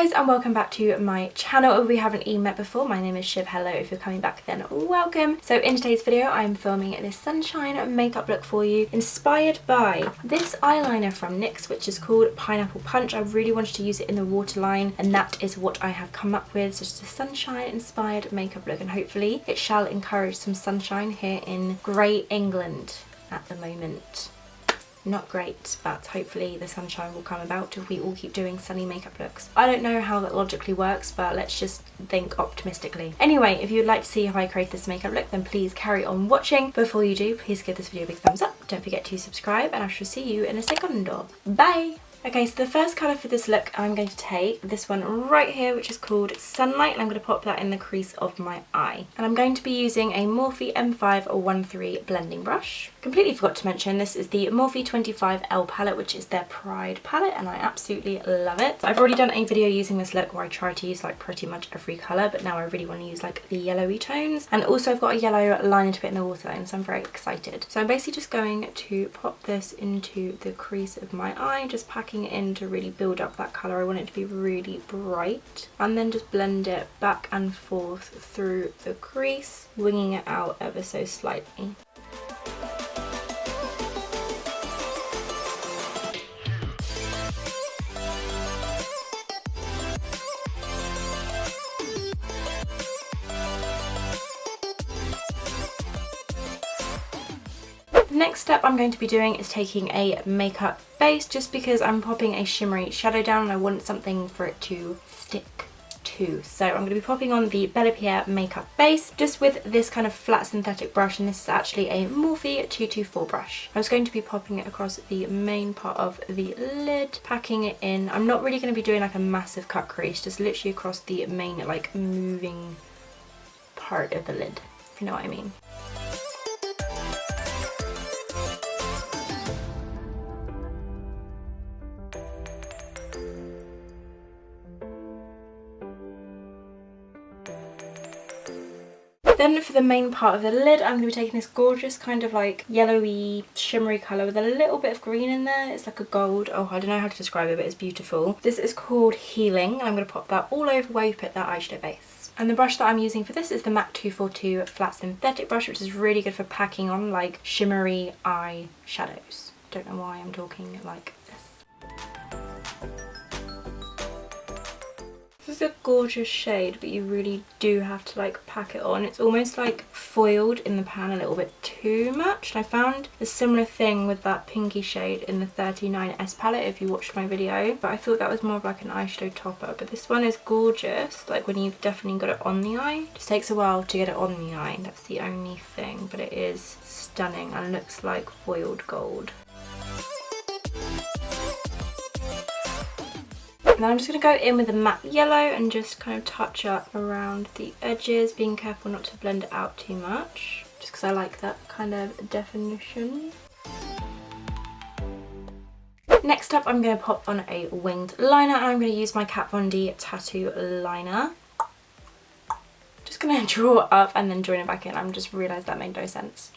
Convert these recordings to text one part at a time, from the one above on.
guys, and welcome back to my channel. If we haven't even met before, my name is Shiv. Hello, if you're coming back then welcome. So in today's video I'm filming this sunshine makeup look for you, inspired by this eyeliner from NYX, which is called Pineapple Punch. I really wanted to use it in the waterline, and that is what I have come up with. So just a sunshine inspired makeup look, and hopefully it shall encourage some sunshine here in grey England at the moment. Not great, but hopefully the sunshine will come about if we all keep doing sunny makeup looks. I don't know how that logically works, but let's just think optimistically. Anyway, if you'd like to see how I create this makeup look, then please carry on watching. Before you do, please give this video a big thumbs up. Don't forget to subscribe, and I shall see you in a secondo. Bye! Okay, so the first colour for this look, I'm going to take this one right here, which is called Sunlight, and I'm going to pop that in the crease of my eye. And I'm going to be using a Morphe M513 blending brush. Completely forgot to mention, this is the Morphe 25L palette, which is their Pride palette, and I absolutely love it. I've already done a video using this look where I try to use like pretty much every colour, but now I really want to use like the yellowy tones. And also I've got a yellow liner to put in the waterline, so I'm very excited. So I'm basically just going to pop this into the crease of my eye, just packing it in to really build up that colour. I want it to be really bright, and then just blend it back and forth through the crease, winging it out ever so slightly. The next step I'm going to be doing is taking a makeup base, just because I'm popping a shimmery shadow down and I want something for it to stick to. So I'm going to be popping on the Bella Pierre makeup base just with this kind of flat synthetic brush, and this is actually a Morphe 224 brush. I was going to be popping it across the main part of the lid, packing it in. I'm not really going to be doing like a massive cut crease, just literally across the main like moving part of the lid, if you know what I mean. Then for the main part of the lid, I'm going to be taking this gorgeous kind of like yellowy shimmery colour with a little bit of green in there. It's like a gold. Oh, I don't know how to describe it, but it's beautiful. This is called Healing, and I'm going to pop that all over where you put that eyeshadow base. And the brush that I'm using for this is the MAC 242 flat synthetic brush, which is really good for packing on like shimmery eye shadows. Don't know why I'm talking like this. This is a gorgeous shade, but you really do have to like pack it on. It's almost like foiled in the pan a little bit too much. And I found a similar thing with that pinky shade in the 39S palette, if you watched my video. But I thought that was more of like an eyeshadow topper. But this one is gorgeous, like when you've definitely got it on the eye. It just takes a while to get it on the eye, that's the only thing. But it is stunning and looks like foiled gold. Now I'm just going to go in with the matte yellow and just kind of touch up around the edges, being careful not to blend it out too much, just because I like that kind of definition. Next up, I'm going to pop on a winged liner, and I'm going to use my Kat Von D tattoo liner. Just going to draw it up and then join it back in. I just realised that made no sense.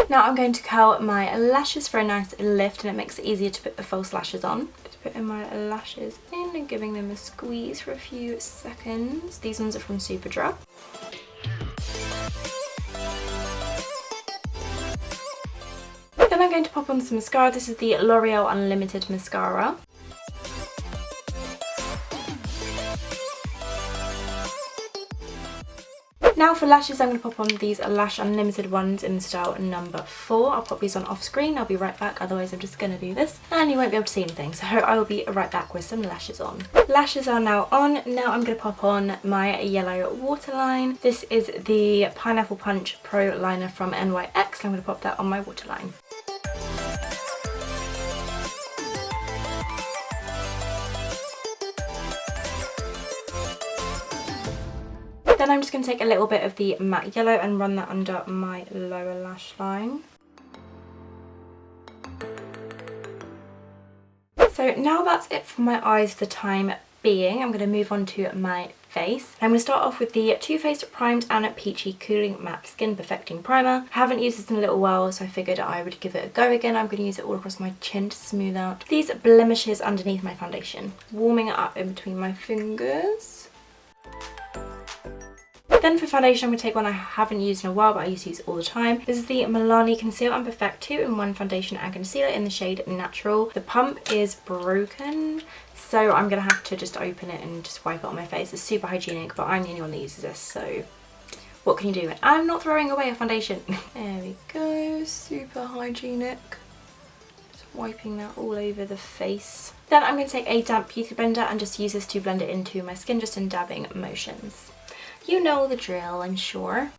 Now I'm going to curl my lashes for a nice lift, and it makes it easier to put the false lashes on. Just putting my lashes in and giving them a squeeze for a few seconds. These ones are from Superdrug. Then I'm going to pop on some mascara. This is the L'Oreal Unlimited mascara. Now for lashes, I'm going to pop on these Lash Unlimited ones in style number 4. I'll pop these on off screen, I'll be right back, otherwise I'm just going to do this and you won't be able to see anything, so I will be right back with some lashes on. Lashes are now on. Now I'm going to pop on my yellow waterline. This is the Pineapple Punch Pro Liner from NYX. I'm going to pop that on my waterline. Then I'm just going to take a little bit of the matte yellow and run that under my lower lash line. So So now that's it for my eyes for the time being. I'm going to move on to my face. I'm going to start off with the Too Faced Primed and Peachy Cooling Matte Skin Perfecting Primer. I haven't used this in a little while, so I figured I would give it a go again. I'm going to use it all across my chin to smooth out these blemishes underneath my foundation. Warming it up in between my fingers. Then for foundation, I'm going to take one I haven't used in a while, but I used to use it all the time. This is the Milani Conceal and Perfect 2-in-1 Foundation and Concealer in the shade Natural. The pump is broken, so I'm going to have to just open it and just wipe it on my face. It's super hygienic, but I'm the only one that uses this, so what can you do? I'm not throwing away a foundation. There we go, super hygienic. Just wiping that all over the face. Then I'm going to take a damp beauty blender and just use this to blend it into my skin, just in dabbing motions. You know the drill, I'm sure.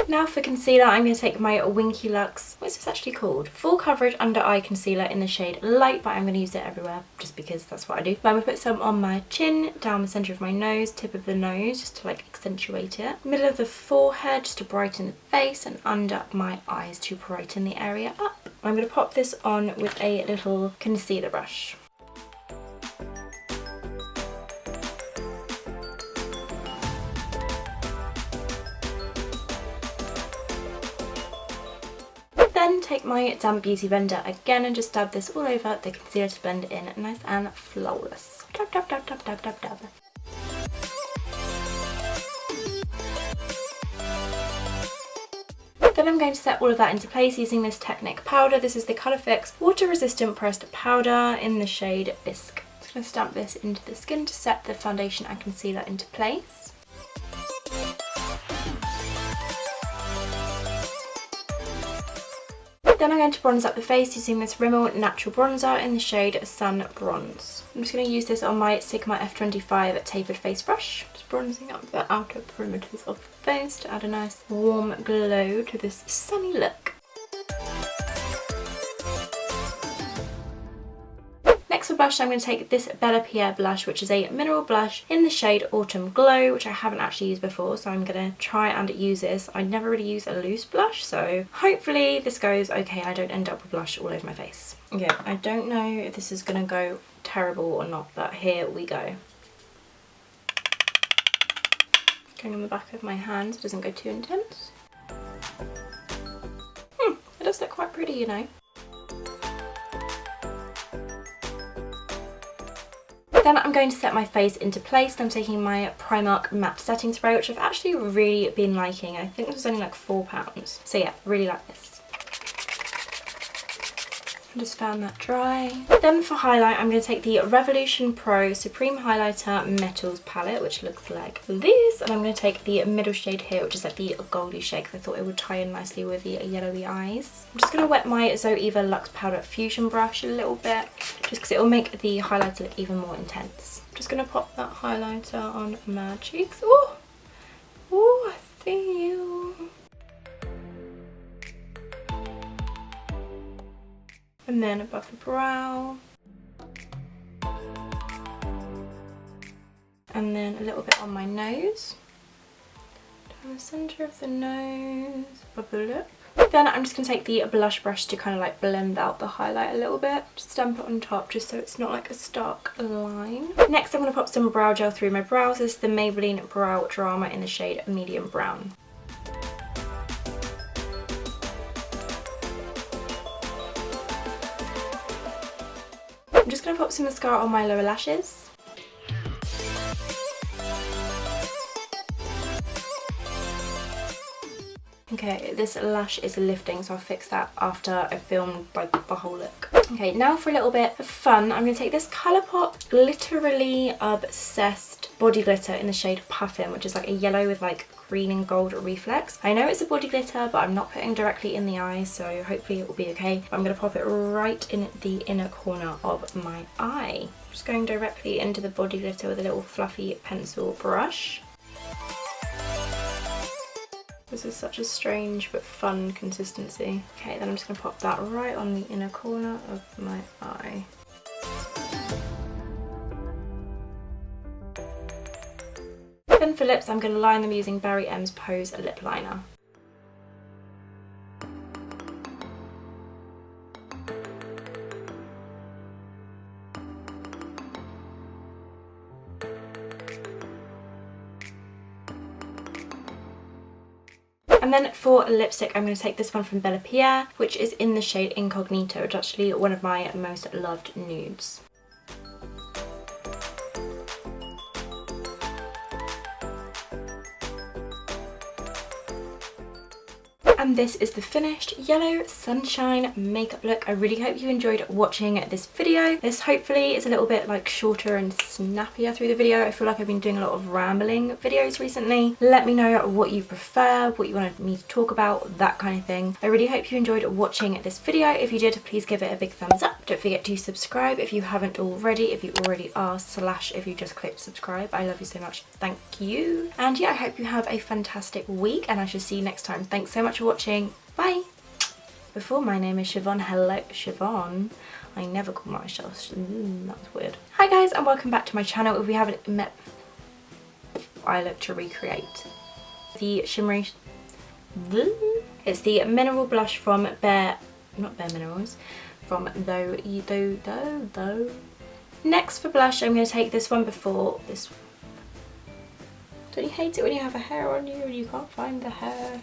Now for concealer, I'm going to take my Winky Lux, what is this actually called? Full Coverage Under Eye Concealer in the shade Light, but I'm going to use it everywhere just because that's what I do. But I'm going to put some on my chin, down the centre of my nose, tip of the nose, just to like accentuate it. Middle of the forehead, just to brighten the face, and under my eyes to brighten the area up. I'm going to pop this on with a little concealer brush. Then take my damp beauty blender again and just dab this all over the concealer to blend it in nice and flawless. Dab, dab, dab, dab, dab, dab, dab. Then I'm going to set all of that into place using this Technic powder. This is the Colourfix Water Resistant Pressed Powder in the shade Bisque. I'm just going to stamp this into the skin to set the foundation and concealer into place. Then I'm going to bronze up the face using this Rimmel Natural Bronzer in the shade Sun Bronze. I'm just going to use this on my Sigma F25 tapered face brush. Just bronzing up the outer perimeters of the face to add a nice warm glow to this sunny look. Next for blush, I'm going to take this Bella Pierre blush, which is a mineral blush in the shade Autumn Glow, which I haven't actually used before, so I'm going to try and use this. I never really use a loose blush, so hopefully this goes okay. I don't end up with blush all over my face. Okay, I don't know if this is going to go terrible or not, but here we go. Going on the back of my hand so it doesn't go too intense. It does look quite pretty, you know. Then I'm going to set my face into place. I'm taking my Primark matte setting spray, which I've actually really been liking. I think this was only like £4. So yeah, really like this. I just found that dry. Then for highlight, I'm going to take the Revolution Pro Supreme Highlighter Metals palette, which looks like this. And I'm going to take the middle shade here, which is like the goldy shade, because I thought it would tie in nicely with the yellowy eyes. I'm just going to wet my Zoeva Luxe Powder Fusion brush a little bit, just because it will make the highlighter look even more intense. I'm just going to pop that highlighter on my cheeks. Oh, I see you. And then above the brow. And then a little bit on my nose. Down the centre of the nose, above the lip. Then I'm just going to take the blush brush to kind of like blend out the highlight a little bit. Just stamp it on top just so it's not like a stark line. Next I'm going to pop some brow gel through my brows. This is the Maybelline Brow Drama in the shade Medium Brown. I'm just going to pop some mascara on my lower lashes. Okay, this lash is lifting, so I'll fix that after I've filmed like the whole look. Okay, now for a little bit of fun, I'm going to take this Colourpop Literally Obsessed Body Glitter in the shade Puffin, which is like a yellow with like green and gold reflex. I know it's a body glitter, but I'm not putting directly in the eye, so hopefully it will be okay. I'm going to pop it right in the inner corner of my eye. Just going directly into the body glitter with a little fluffy pencil brush. This is such a strange but fun consistency. Okay, then I'm just going to pop that right on the inner corner of my eye. Then for lips, I'm going to line them using Barry M's Pose lip liner. And then for lipstick, I'm going to take this one from Bella Pierre, which is in the shade Incognito, which is actually one of my most loved nudes. And this is the finished Yellow Sunshine makeup look. I really hope you enjoyed watching this video. This hopefully is a little bit like shorter and snappier through the video. I feel like I've been doing a lot of rambling videos recently. Let me know what you prefer, what you wanted me to talk about, that kind of thing. I really hope you enjoyed watching this video. If you did, please give it a big thumbs up. Don't forget to subscribe if you haven't already. If you already are, / if you just clicked subscribe. I love you so much. Thank you. And yeah, I hope you have a fantastic week and I shall see you next time. Thanks so much for watching. Bye. Before, my name is Siobhan. Hello, Siobhan. I never call myself. That's weird. Hi guys, and welcome back to my channel. If we haven't met, I look to recreate the shimmery. It's the mineral blush from not Bare Minerals, from though. Next for blush, I'm going to take this one before this. Don't you hate it when you have a hair on you and you can't find the hair?